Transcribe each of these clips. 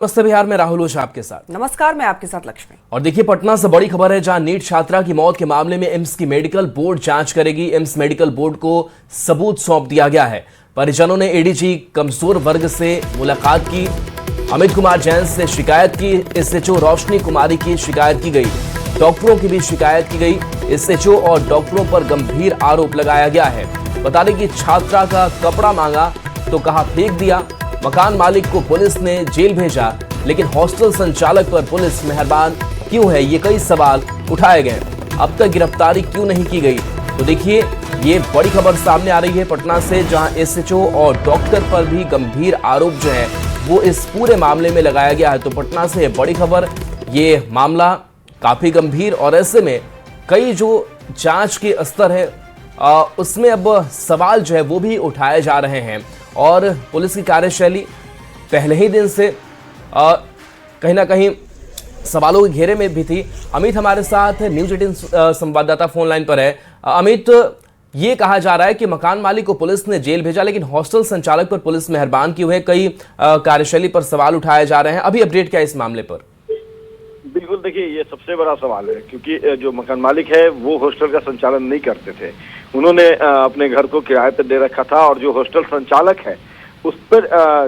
नमस्ते बिहार में राहुल ओझा आपके साथ। नमस्कार, मैं आपके साथ लक्ष्मी। और देखिए, पटना से बड़ी खबर है, जहां नीट छात्रा की मौत के मामले में एम्स की मेडिकल बोर्ड जांच करेगी। एम्स मेडिकल बोर्ड को सबूत सौंप दिया गया है। परिजनों ने एडीजी कमजोर वर्ग से मुलाकात की, अमित कुमार जैन से शिकायत की, एसएचओ रोशनी कुमारी की शिकायत की गई, डॉक्टरों की भी शिकायत की गई। एसएचओ और डॉक्टरों पर गंभीर आरोप लगाया गया है। बता दें कि छात्रा का कपड़ा मांगा तो कहा फेंक दिया। मकान मालिक को पुलिस ने जेल भेजा, लेकिन हॉस्टल संचालक पर पुलिस मेहरबान क्यों है, ये कई सवाल उठाए गए। अब तक गिरफ्तारी क्यों नहीं की गई? तो देखिए, ये बड़ी खबर सामने आ रही है पटना से, जहां एसएचओ और डॉक्टर पर भी गंभीर आरोप जो है वो इस पूरे मामले में लगाया गया है। तो पटना से बड़ी खबर, ये मामला काफी गंभीर, और ऐसे में कई जो जांच के स्तर है उसमें अब सवाल जो है वो भी उठाए जा रहे हैं। और पुलिस की कार्यशैली पहले ही दिन से कहीं ना कहीं सवालों के घेरे में भी थी। अमित हमारे साथ न्यूज 18 संवाददाता फोन लाइन पर है। अमित, ये कहा जा रहा है कि मकान मालिक को पुलिस ने जेल भेजा, लेकिन हॉस्टल संचालक पर पुलिस मेहरबान क्यों है? कई कार्यशैली पर सवाल उठाए जा रहे हैं। अभी अपडेट क्या है इस मामले पर? बिल्कुल, देखिए, ये सबसे बड़ा सवाल है, क्योंकि जो मकान मालिक है वो हॉस्टल का संचालन नहीं करते थे। उन्होंने अपने घर को किराए पर दे रखा था, और जो हॉस्टल संचालक है उस पर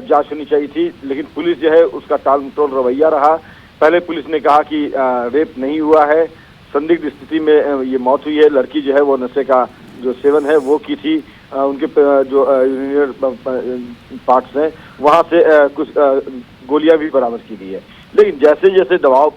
जांच होनी चाहिए थी, लेकिन पुलिस जो है उसका टाल मटोल रवैया रहा। पहले पुलिस ने कहा कि रेप नहीं हुआ है, संदिग्ध स्थिति में ये मौत हुई है। लड़की जो है वो नशे का जो सेवन है वो की थी। उनके जो यूरिनरी पार्ट्स हैं वहाँ से कुछ गोलियां भी बरामद की गई है। लेकिन जैसे जैसे दबाव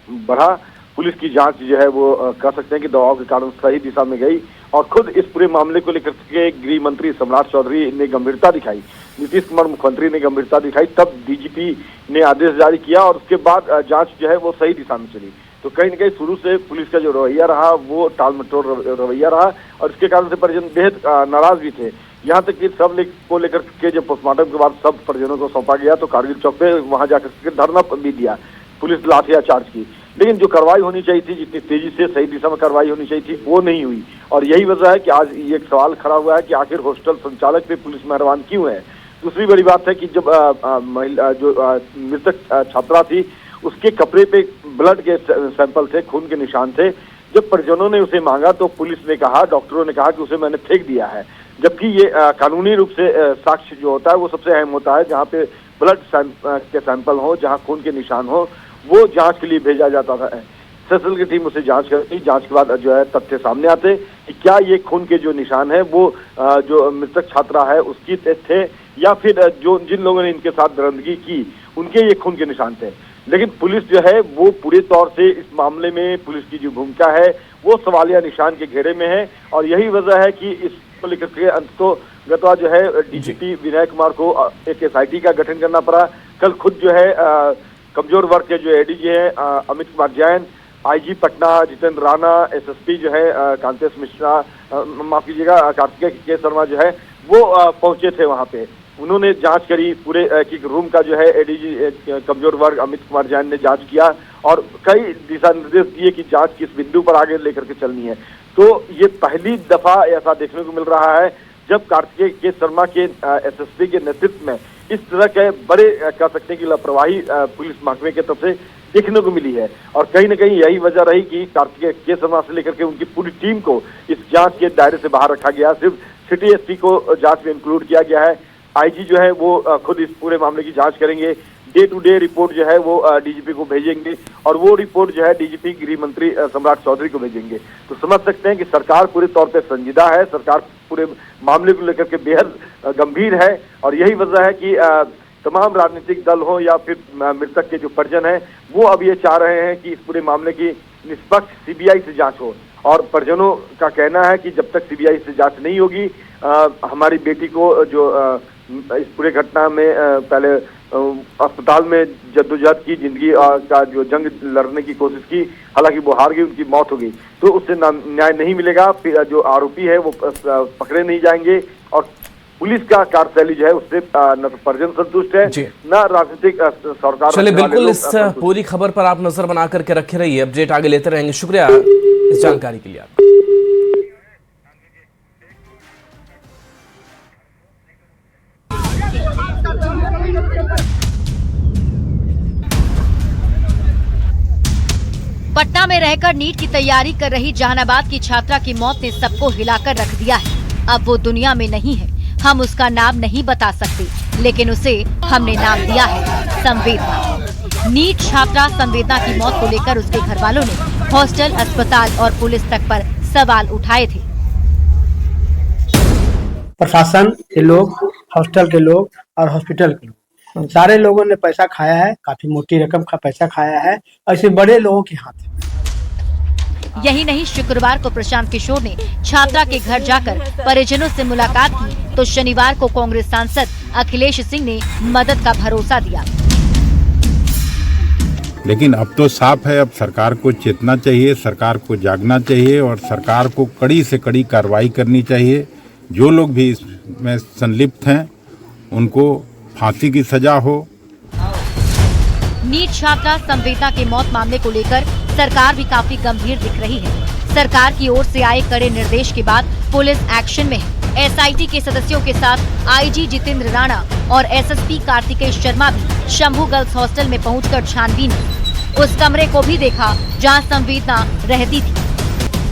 बढ़ा, पुलिस की जांच जो है वो कह सकते हैं कि दबाव के कारण सही दिशा में गई, और खुद इस पूरे मामले को लेकर के गृह मंत्री सम्राट चौधरी ने गंभीरता दिखाई, नीतीश कुमार मुख्यमंत्री ने गंभीरता दिखाई, तब डीजीपी ने आदेश जारी किया, और उसके बाद जांच जो है वो सही दिशा में चली। तो कहीं न कहीं शुरू से पुलिस का जो रवैया रहा वो टाल मटोल रवैया रहा, और इसके कारण से परिजन बेहद नाराज भी थे। यहाँ तक कि सब को लेकर के जब पोस्टमार्टम के बाद सब परिजनों को सौंपा गया, तो कारगिल चौक पे वहां जाकर के धरना भी दिया, पुलिस लाठीचार्ज की। लेकिन जो कार्रवाई होनी चाहिए थी, जितनी तेजी से सही दिशा में कार्रवाई होनी चाहिए थी, वो नहीं हुई। और यही वजह है कि आज ये सवाल खड़ा हुआ है कि आखिर हॉस्टल संचालक पे पुलिस मेहरबान क्यों है। दूसरी बड़ी बात है कि जब महिला जो मृतक छात्रा थी, उसके कपड़े पे ब्लड के सैंपल थे, खून के निशान थे। जब परिजनों ने उसे मांगा तो पुलिस ने कहा, डॉक्टरों ने कहा कि उसे मैंने फेंक दिया है, जबकि ये कानूनी रूप से साक्ष्य जो होता है वो सबसे अहम होता है। जहाँ पे ब्लड के सैंपल हो, जहाँ खून के निशान हो, वो जांच के लिए भेजा जाता था। सेसल की टीम उसे जांच करती, जांच के बाद जो है तथ्य सामने आते कि क्या ये खून के जो निशान है वो जो मृतक छात्रा है उसकी थे, या फिर जो जिन लोगों ने इनके साथ दरिंदगी की उनके ये खून के निशान थे। लेकिन पुलिस जो है वो पूरे तौर से इस मामले में पुलिस की जो भूमिका है वो सवालिया निशान के घेरे में है, और यही वजह है कि इसको लेकर के अंततः जो है डीजीपी विनय कुमार को एक एसआईटी का गठन करना पड़ा। कल खुद जो है कमजोर वर्ग के जो एडीजी है अमित कुमार जैन, आईजी पटना जितेंद्र राणा, एसएसपी जो है कांतेश मिश्रा, माफ कीजिएगा कार्तिकेय के शर्मा जो है वो पहुंचे थे वहां पे। उन्होंने जांच करी, पूरे एक रूम का जो है एडीजी कमजोर वर्ग अमित कुमार जैन ने जांच किया, और कई दिशा निर्देश दिए कि जांच किस बिंदु पर आगे लेकर के चलनी है। तो ये पहली दफा ऐसा देखने को मिल रहा है जब कार्तिकेय के शर्मा के एसएसपी के नेतृत्व में इस तरह के बड़े कह सकते हैं कि लापरवाही पुलिस महकमे की तरफ से देखने को मिली है। और कहीं न कहीं यही वजह रही कि कार्तिकेय के शर्मा से लेकर के उनकी पूरी टीम को इस जांच के दायरे से बाहर रखा गया। सिर्फ सिटी एसपी को जांच में इंक्लूड किया गया है। आईजी जो है वो खुद इस पूरे मामले की जांच करेंगे। डे टू डे रिपोर्ट जो है वो डीजीपी को भेजेंगे, और वो रिपोर्ट जो है डीजीपी गृह मंत्री सम्राट चौधरी को भेजेंगे। तो समझ सकते हैं कि सरकार पूरे तौर पे संजीदा है, सरकार पूरे मामले को लेकर के बेहद गंभीर है। और यही वजह है कि तमाम राजनीतिक दल हो या फिर मृतक के जो परिजन हैं वो अब ये चाह रहे हैं कि इस पूरे मामले की निष्पक्ष सीबीआई से जांच हो। और परिजनों का कहना है कि जब तक सीबीआई से जांच नहीं होगी, हमारी बेटी को जो इस पूरे घटना में पहले अस्पताल में जद्दोजहद की, जिंदगी का जो जंग लड़ने की कोशिश की, हालांकि वो हार गई, उनकी मौत हो गई, तो उससे न्याय नहीं मिलेगा। फिर जो आरोपी है वो पकड़े नहीं जाएंगे, और पुलिस का कार्यशैली जो है उससे न तो परिजन संतुष्ट है, न राजनीतिक सरकार। चलिए, बिल्कुल इस पूरी खबर पर आप नजर बना करके रखे रहिए, अपडेट आगे लेते रहेंगे। शुक्रिया इस जानकारी के लिए। पटना में रहकर नीट की तैयारी कर रही जहानाबाद की छात्रा की मौत ने सबको हिलाकर रख दिया है। अब वो दुनिया में नहीं है, हम उसका नाम नहीं बता सकते, लेकिन उसे हमने नाम दिया है संवेदना। नीट छात्रा संवेदना की मौत को लेकर उसके घर वालों ने हॉस्टल, अस्पताल और पुलिस तक पर सवाल उठाए थे। प्रशासन के लोग, हॉस्टल के लोग और हॉस्पिटल के लोग, सारे लोगों ने पैसा खाया है, काफी मोटी रकम का पैसा खाया है, ऐसे बड़े लोगों के हाथ। यही नहीं, शुक्रवार को प्रशांत किशोर ने छात्रा के घर जाकर परिजनों से मुलाकात की तो शनिवार को कांग्रेस सांसद अखिलेश सिंह ने मदद का भरोसा दिया। लेकिन अब तो साफ है, अब सरकार को चेतना चाहिए, सरकार को जागना चाहिए और सरकार को कड़ी से कड़ी कार्रवाई करनी चाहिए। जो लोग भी इसमें संलिप्त हैं उनको फांसी की सजा हो। नीट छात्रा संवेदना के मौत मामले को लेकर सरकार भी काफी गंभीर दिख रही है। सरकार की ओर से आए कड़े निर्देश के बाद पुलिस एक्शन में है। एसआईटी के सदस्यों के साथ आईजी जितेंद्र राणा और एसएसपी कार्तिकेय शर्मा भी शंभू गर्ल्स हॉस्टल में पहुंचकर छानबीन की। उस कमरे को भी देखा जहां संवेदना रहती थी।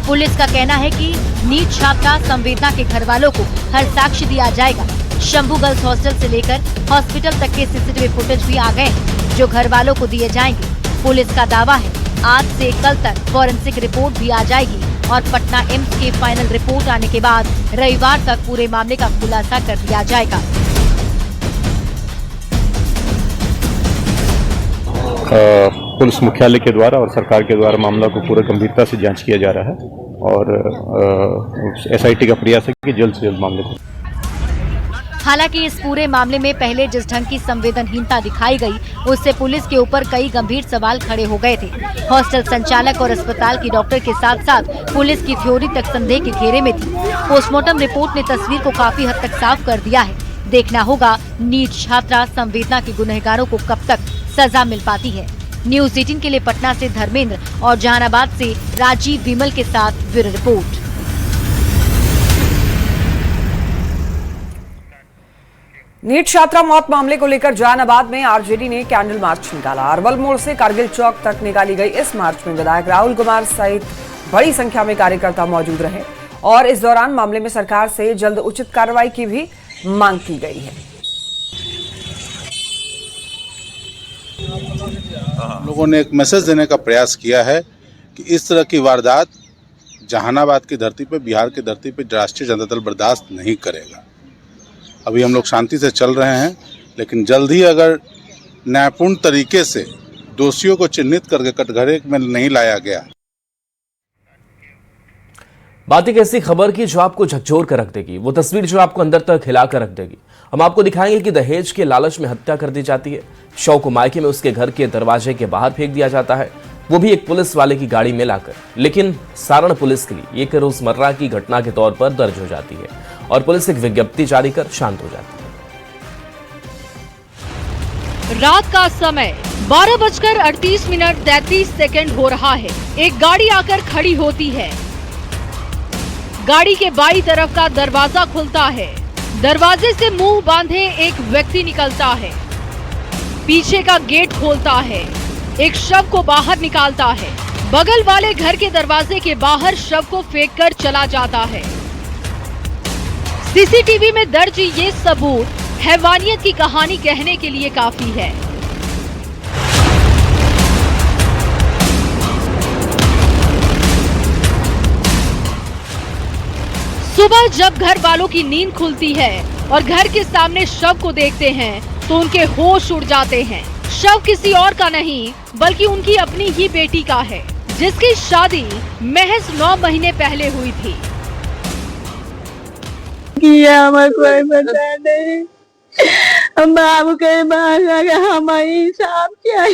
पुलिस का कहना है कि नीट छात्रा संवेदना के घर वालों को हर साक्ष्य दिया जाएगा। शंभू गर्ल्स हॉस्टल से लेकर हॉस्पिटल तक के सीसीटीवी फुटेज भी आ गए हैं, जो घर वालों को दिए जाएंगे। पुलिस का दावा है आज से कल तक फॉरेंसिक रिपोर्ट भी आ जाएगी और पटना एम्स के फाइनल रिपोर्ट आने के बाद रविवार तक पूरे मामले का खुलासा कर दिया जाएगा। पुलिस मुख्यालय के द्वारा और सरकार के द्वारा मामला को पूरा गंभीरता से जांच किया जा रहा है और एसआईटी का प्रयास है कि जल्द से जल्द मामले को। हालांकि इस पूरे मामले में पहले जिस ढंग की संवेदनहीनता दिखाई गई, उससे पुलिस के ऊपर कई गंभीर सवाल खड़े हो गए थे। हॉस्टल संचालक और अस्पताल की डॉक्टर के साथ साथ पुलिस की थ्योरी तक संदेह के घेरे में थी। पोस्टमार्टम रिपोर्ट ने तस्वीर को काफी हद तक साफ कर दिया है। देखना होगा नीट छात्रा संवेदना के गुनहगारों को कब तक सजा मिल पाती है। न्यूज 18 के लिए पटना से धर्मेंद्र और जहानाबाद से राजीव विमल के साथ ब्यूरो रिपोर्ट। नीट छात्रा मौत मामले को लेकर जहानाबाद में आरजेडी ने कैंडल मार्च निकाला। अरवल मोड़ से कारगिल चौक तक निकाली गई इस मार्च में विधायक राहुल कुमार सहित बड़ी संख्या में कार्यकर्ता मौजूद रहे और इस दौरान मामले में सरकार से जल्द उचित कार्रवाई की भी मांग की गई है। लोगों ने एक मैसेज देने का प्रयास किया है कि इस तरह की वारदात जहानाबाद की धरती पे, बिहार की धरती पे राष्ट्रीय जनता दल बर्दाश्त नहीं करेगा। अभी हम लोग शांति से चल रहे हैं, लेकिन जल्द ही अगर न्यायपूर्ण तरीके से दोषियों को चिन्हित करके कटघरे में नहीं लाया गया। बात एक ऐसी खबर की जो आपको झकझोर कर रख देगी, वो तस्वीर जो आपको अंदर तक हिला कर रख देगी। हम आपको दिखाएंगे कि दहेज के लालच में हत्या कर दी जाती है। शव को मायके में उसके घर के दरवाजे के बाहर फेंक दिया जाता है, वो भी एक पुलिस वाले की गाड़ी में लाकर। लेकिन सारण पुलिस के लिए एक रोजमर्रा की घटना के तौर पर दर्ज हो जाती है और पुलिस एक विज्ञप्ति जारी कर शांत हो जाती है। रात का समय 12:38:33 हो रहा है। एक गाड़ी आकर खड़ी होती है। गाड़ी के बाईं तरफ का दरवाजा खुलता है। दरवाजे से मुंह बांधे एक व्यक्ति निकलता है। पीछे का गेट खोलता है, एक शव को बाहर निकालता है। बगल वाले घर के दरवाजे के बाहर शव को फेंककर चला जाता है। सीसीटीवी में दर्ज ये सबूत हैवानियत की कहानी कहने के लिए काफी है। सुबह जब घर वालों की नींद खुलती है और घर के सामने शव को देखते हैं तो उनके होश उड़ जाते हैं। शव किसी और का नहीं बल्कि उनकी अपनी ही बेटी का है, जिसकी शादी महज 9 महीने पहले हुई थी। हमें कोई पता नहीं, हम बाबू के बाहर हमारी साहब क्या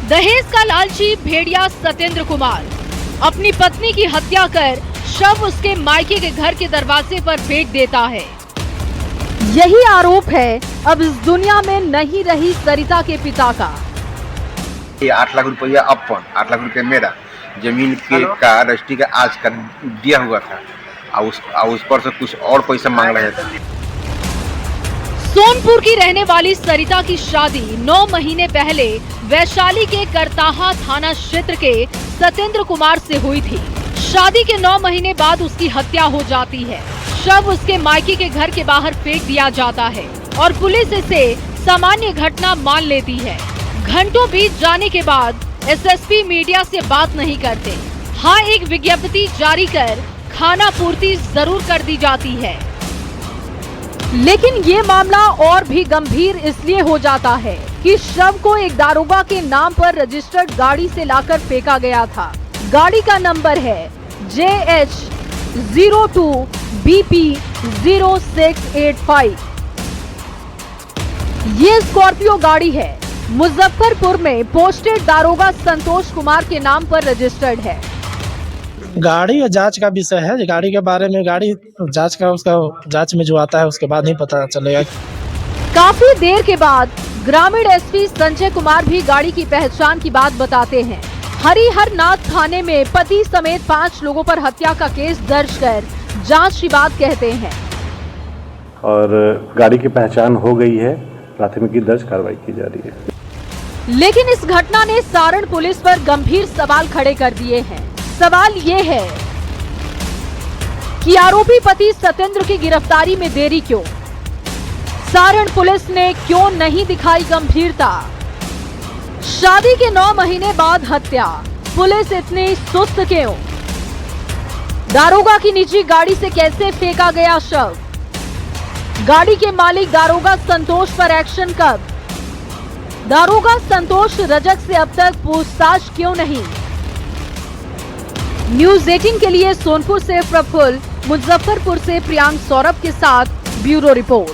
दहेज का लालची भेड़िया सत्येंद्र कुमार अपनी पत्नी की हत्या कर शव उसके मायके के घर के दरवाजे पर फेंक देता है। यही आरोप है अब इस दुनिया में नहीं रही सरिता के पिता का। 8 लाख रुपया अपन, 8 लाख रुपया मेरा जमीन के का रजिस्ट्री का आज कर दिया हुआ था और उस पर से कुछ और पैसा मांग रहे थे। सोनपुर की रहने वाली सरिता की शादी 9 महीने पहले वैशाली के करताहा थाना क्षेत्र के सतेंद्र कुमार से हुई थी। शादी के 9 महीने बाद उसकी हत्या हो जाती है। शव उसके मायके के घर के बाहर फेंक दिया जाता है और पुलिस इसे सामान्य घटना मान लेती है। घंटों बीत जाने के बाद एसएसपी मीडिया से बात नहीं करते। हाँ, एक विज्ञप्ति जारी कर खाना पूर्ति जरूर कर दी जाती है, लेकिन ये मामला और भी गंभीर इसलिए हो जाता है कि शव को एक दारोगा के नाम पर रजिस्टर्ड गाड़ी से लाकर फेंका गया था। गाड़ी का नंबर है JH02BP0685। ये स्कॉर्पियो गाड़ी है, मुजफ्फरपुर में पोस्टेड दारोगा संतोष कुमार के नाम पर रजिस्टर्ड है। गाड़ी या जांच का विषय है। गाड़ी के बारे में गाड़ी जांच का उसका जांच में जो आता है उसके बाद ही पता चलेगा। काफी देर के बाद ग्रामीण एसपी संजय कुमार भी गाड़ी की पहचान की बात बताते हैं। हरिहरनाथ थाने में पति समेत 5 लोगों पर हत्या का केस दर्ज कर जांच की बात कहते हैं और गाड़ी की पहचान हो गई है, प्राथमिकी दर्ज कार्रवाई की जा रही है। लेकिन इस घटना ने सारण पुलिस पर गंभीर सवाल खड़े कर दिए हैं। सवाल ये है कि आरोपी पति सतेंद्र की गिरफ्तारी में देरी क्यों? सारण पुलिस ने क्यों नहीं दिखाई गंभीरता? शादी के 9 महीने बाद हत्या, पुलिस इतनी सुस्त क्यों? दारोगा की निजी गाड़ी से कैसे फेंका गया शव? गाड़ी के मालिक दारोगा संतोष पर एक्शन कब? दारोगा संतोष रजक से अब तक पूछताछ क्यों नहीं? न्यूज 18 के लिए सोनपुर से प्रफुल्ल, मुजफ्फरपुर से प्रियांक सौरभ के साथ ब्यूरो रिपोर्ट।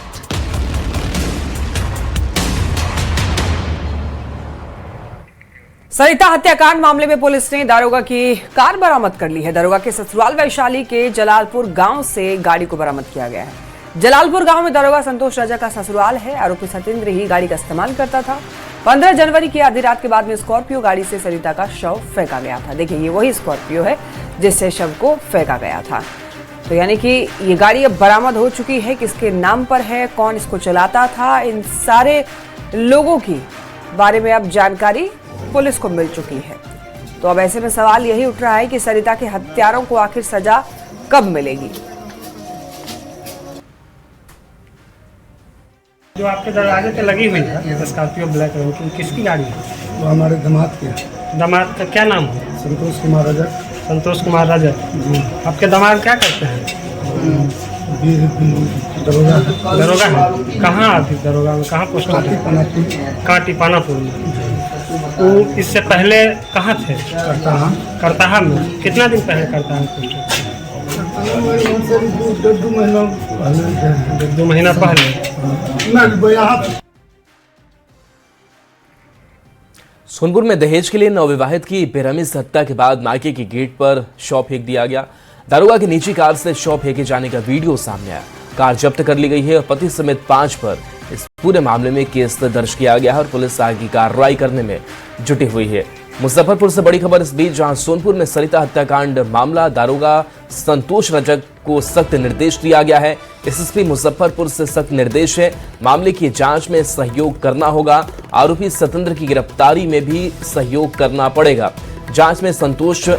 सरिता हत्याकांड मामले में पुलिस ने दारोगा की कार बरामद कर ली है। दारोगा के ससुराल वैशाली के जलालपुर गांव से गाड़ी को बरामद किया गया है। जलालपुर गांव में दारोगा संतोष रजा का ससुराल है। आरोपी सतेंद्र ही गाड़ी का इस्तेमाल करता था। 15 जनवरी की आधी रात के बाद में स्कॉर्पियो गाड़ी से सरिता का शव फेंका गया था। देखिए, ये वही स्कॉर्पियो है जिससे शव को फेंका गया था। तो यानी कि ये गाड़ी अब बरामद हो चुकी है। किसके नाम पर है, कौन इसको चलाता था, इन सारे लोगों की बारे में अब जानकारी पुलिस को मिल चुकी है। तो अब ऐसे में सवाल यही उठ रहा है कि सरिता के हत्यारों को आखिर सजा कब मिलेगी? जो आपके दरवाजे पे लगी हुई है स्कॉर्पियो ब्लैक रंग की, किसकी गाड़ी है? वो हमारे दामाद की। दामाद का क्या नाम है? संतोष कुमार रजक। संतोष कुमार रजक। आपके दामाद क्या करते हैं? दरोगा। दरोगा है। कहाँ आती दरोगा में? कहाँ पोस्ट? काटी पानापुर में। वो इससे पहले कहाँ थे? करताहा में। कितना दिन पहले करताहा में पोस्ट? 2 महीना पहले। सोनपुर में दहेज के लिए नवविवाहित की बेरहमी से हत्या के बाद मायके के गेट पर शव फेंक दिया गया। दारोगा की निजी कार से शव फेंके जाने का वीडियो सामने आया। कार जब्त कर ली गई है और पति समेत 5 पर इस पूरे मामले में केस दर्ज किया गया है और पुलिस आगे की कार्रवाई करने में जुटी हुई है। मुजफ्फरपुर से बड़ी खबर इस बीच, जहां सोनपुर में सरिता हत्याकांड मामला दारोगा संतोष रजक को सख्त निर्देश दिया गया है। एसएसपी मुजफ्फरपुर से सख्त निर्देश है, मामले की जांच में सहयोग करना होगा। आरोपी सतेंद्र की गिरफ्तारी में भी सहयोग करना पड़ेगा। जांच में संतोष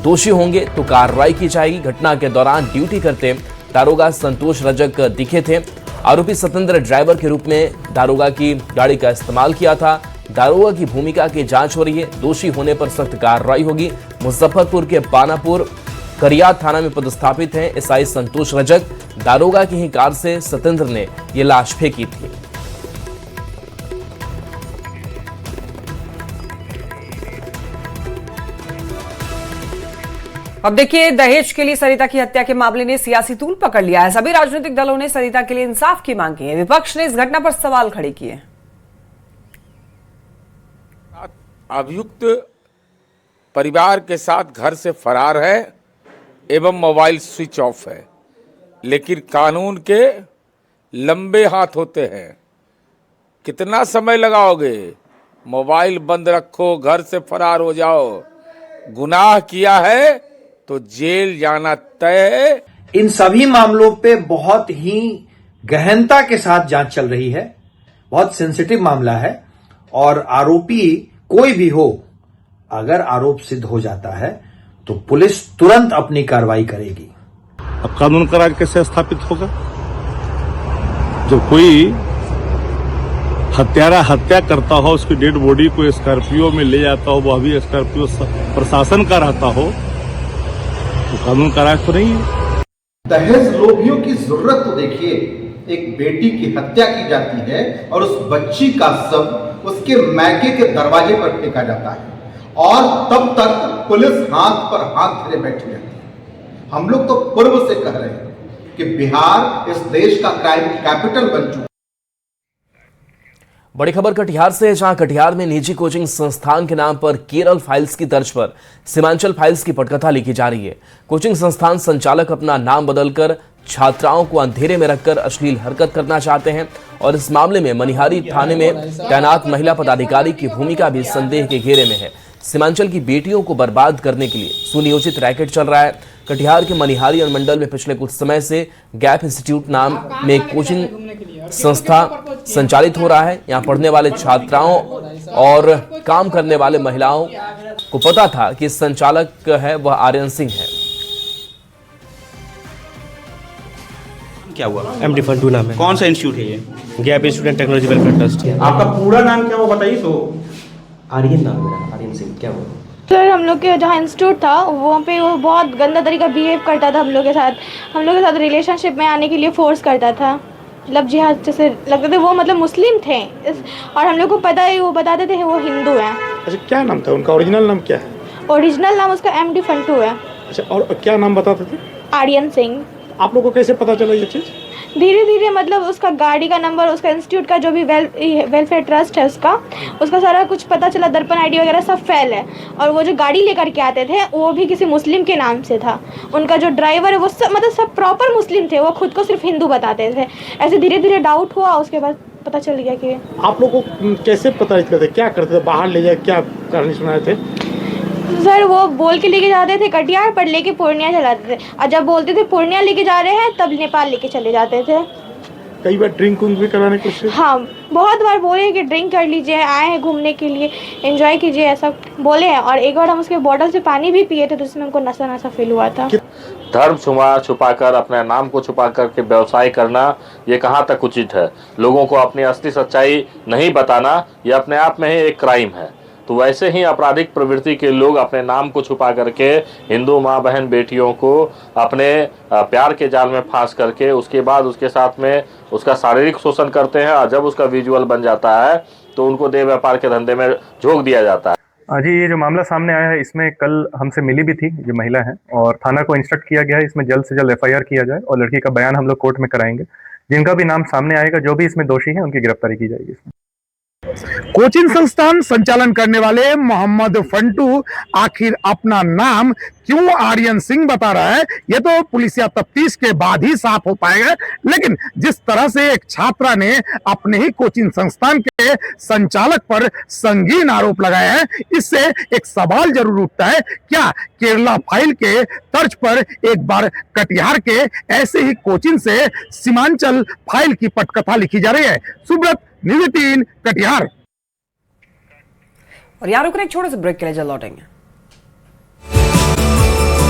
दोषी होंगे तो कार्रवाई की जाएगी। घटना के दौरान ड्यूटी करते दारोगा संतोष रजक दिखे थे। आरोपी सतेंद्र ड्राइवर के रूप में दारोगा की गाड़ी का इस्तेमाल किया था। दारोगा की भूमिका की जांच हो रही है। दोषी होने पर सख्त कार्रवाई होगी। मुजफ्फरपुर के पानापुर करिया थाना में पदस्थापित हैं एसआई संतोष रजक। दारोगा की ही कार से सतेंद्र ने यह लाश फेंकी थी। अब देखिए, दहेज के लिए सरिता की हत्या के मामले ने सियासी तूल पकड़ लिया है। सभी राजनीतिक दलों ने सरिता के लिए इंसाफ की मांग की है। विपक्ष ने इस घटना पर सवाल खड़े किए। अभियुक्त परिवार के साथ घर से फरार है एवं मोबाइल स्विच ऑफ है, लेकिन कानून के लंबे हाथ होते हैं। कितना समय लगाओगे? मोबाइल बंद रखो, घर से फरार हो जाओ। गुनाह किया है तो जेल जाना तय है। इन सभी मामलों पे बहुत ही गहनता के साथ जांच चल रही है। बहुत सेंसिटिव मामला है और आरोपी कोई भी हो, अगर आरोप सिद्ध हो जाता है तो पुलिस तुरंत अपनी कार्रवाई करेगी। अब कानून का राज कैसे स्थापित होगा? जब कोई हत्यारा हत्या करता हो, उसकी डेड बॉडी को स्कॉर्पियो में ले जाता हो, वह भी स्कॉर्पियो प्रशासन का रहता हो, तो कानून का राज तो नहीं है। दहेज लोभियों की जरूरत तो देखिए, एक बेटी की हत्या की जाती है और उस बच्ची का शव उसके मैके के दरवाजे पर फेंका जाता है और तब तक पुलिस हाथ पर हाथ धरे बैठी रहती है। हम लोग तो पूर्व से कह रहे हैं कि बिहार इस देश का क्राइम कैपिटल बन चुका है। बड़ी खबर कटिहार से है, जहां कटिहार में निजी कोचिंग संस्थान के नाम पर केरल फाइल्स की तर्ज पर सीमांचल फाइल्स की पटकथा लिखी जा रही है। कोचिंग संस्थान संचालक अपना नाम बदलकर छात्राओं को अंधेरे में रखकर अश्लील हरकत करना चाहते हैं और इस मामले में मनिहारी थाने में तैनात महिला पदाधिकारी की भूमिका भी संदेह के घेरे में है। सीमांचल की बेटियों को बर्बाद करने के लिए सुनियोजित रैकेट चल रहा है। कटिहार के मनिहारी अनुमंडल में पिछले कुछ समय से गैप इंस्टीट्यूट नाम में कोचिंग संस्था संचालित हो रहा है। यहाँ पढ़ने वाले छात्राओं और काम करने वाले महिलाओं को पता था कि संचालक है वह आर्यन सिंह है। क्या हुआ? MD फंटू नाम है। कौन सा इंस्टीट्यूट है ये? Gap institute technology welfare trust. आपका पूरा नाम क्या वो बताइए तो। आर्यन नाम मेरा, आर्यन सिंह। क्या हुआ? सर हम लोग के जहाँ इंस्टीट्यूट था वहाँ पे वो बहुत गंदा तरीका बिहेव करता था हम लोग के साथ रिलेशनशिप में आने के लिए फोर्स करता था। मतलब जिहाद जैसे लगता था वो, मतलब मुस्लिम थे और हम लोग को पता है, वो बताते थे वो हिंदू हैं। अच्छा, क्या नाम था उनका? ओरिजिनल नाम क्या है? ओरिजिनल नाम उसका MD फंटू है। अच्छा, और क्या नाम बताते थे? आर्यन सिंह। आप लोगों को कैसे पता चला ये चीज? धीरे धीरे, मतलब उसका गाड़ी का नंबर, उसका इंस्टीट्यूट का जो भी वेलफेयर ट्रस्ट है उसका सारा कुछ पता चला, दर्पण ID वगैरह सब फेल है। और वो जो गाड़ी लेकर के आते थे वो भी किसी मुस्लिम के नाम से था। उनका जो ड्राइवर है वो सब, मतलब सब प्रॉपर मुस्लिम थे, वो खुद को सिर्फ हिंदू बताते थे। ऐसे धीरे धीरे डाउट हुआ, उसके बाद पता चल गया कि। आप लोगों को कैसे पता चलता था? क्या करते थे? बाहर ले जाए, क्या कहानी सुनाए थे? सर वो बोल के लेके जाते थे कटिहार, पर लेके पूर्णिया चलाते थे, और जब बोलते थे पूर्णिया लेके जा रहे हैं तब नेपाल लेके चले जाते थे। कई बार ड्रिंक भी कराने की कोशिश? हाँ, बहुत बार बोले कि ड्रिंक कर लीजिए, आए हैं घूमने के लिए, एंजॉय कीजिए, ऐसा बोले हैं। और एक बार हम उसके बॉटल से पानी भी पिए थे तो उसमें हमको नशा नशा फील हुआ था। धर्म छुपाकर, अपने नाम को छुपा करके व्यवसाय करना, ये कहाँ तक उचित है? लोगों को अपनी असली सच्चाई नहीं बताना, ये अपने आप में ही एक क्राइम है। तो वैसे ही आपराधिक प्रवृत्ति के लोग अपने नाम को छुपा करके हिंदू माँ बहन बेटियों को अपने प्यार के जाल में फांस करके उसके बाद उसके साथ में उसका शारीरिक शोषण करते हैं, और जब उसका विजुअल बन जाता है तो उनको देह व्यापार के धंधे में झोंक दिया जाता है। जी, ये जो मामला सामने आया है इसमें कल हमसे मिली भी थी ये महिला है, और थाना को इंस्ट्रक्ट किया गया है इसमें जल्द से जल्द FIR किया जाए और लड़की का बयान हम लोग कोर्ट में कराएंगे। जिनका भी नाम सामने आएगा, जो भी इसमें दोषी है, उनकी गिरफ्तारी की जाएगी। इसमें कोचिंग संस्थान संचालन करने वाले मोहम्मद फंटू आखिर अपना नाम क्यों आर्यन सिंह बता रहा है, ये तो पुलिसिया तफ्तीश के बाद ही साफ हो पाएगा। लेकिन जिस तरह से एक छात्रा ने अपने ही कोचिंग संस्थान के संचालक पर संगीन आरोप लगाया है, इससे एक सवाल जरूर उठता है, क्या केरला फाइल के तर्ज पर एक बार कटिहार के ऐसे ही कोचिंग से सीमांचल फाइल की पटकथा लिखी जा रही है? सुब्रत, न्यूज़ 18 कटिहार। और यहाँ रुकने एक छोटे से ब्रेक के लिए जल्द लौटेंगे।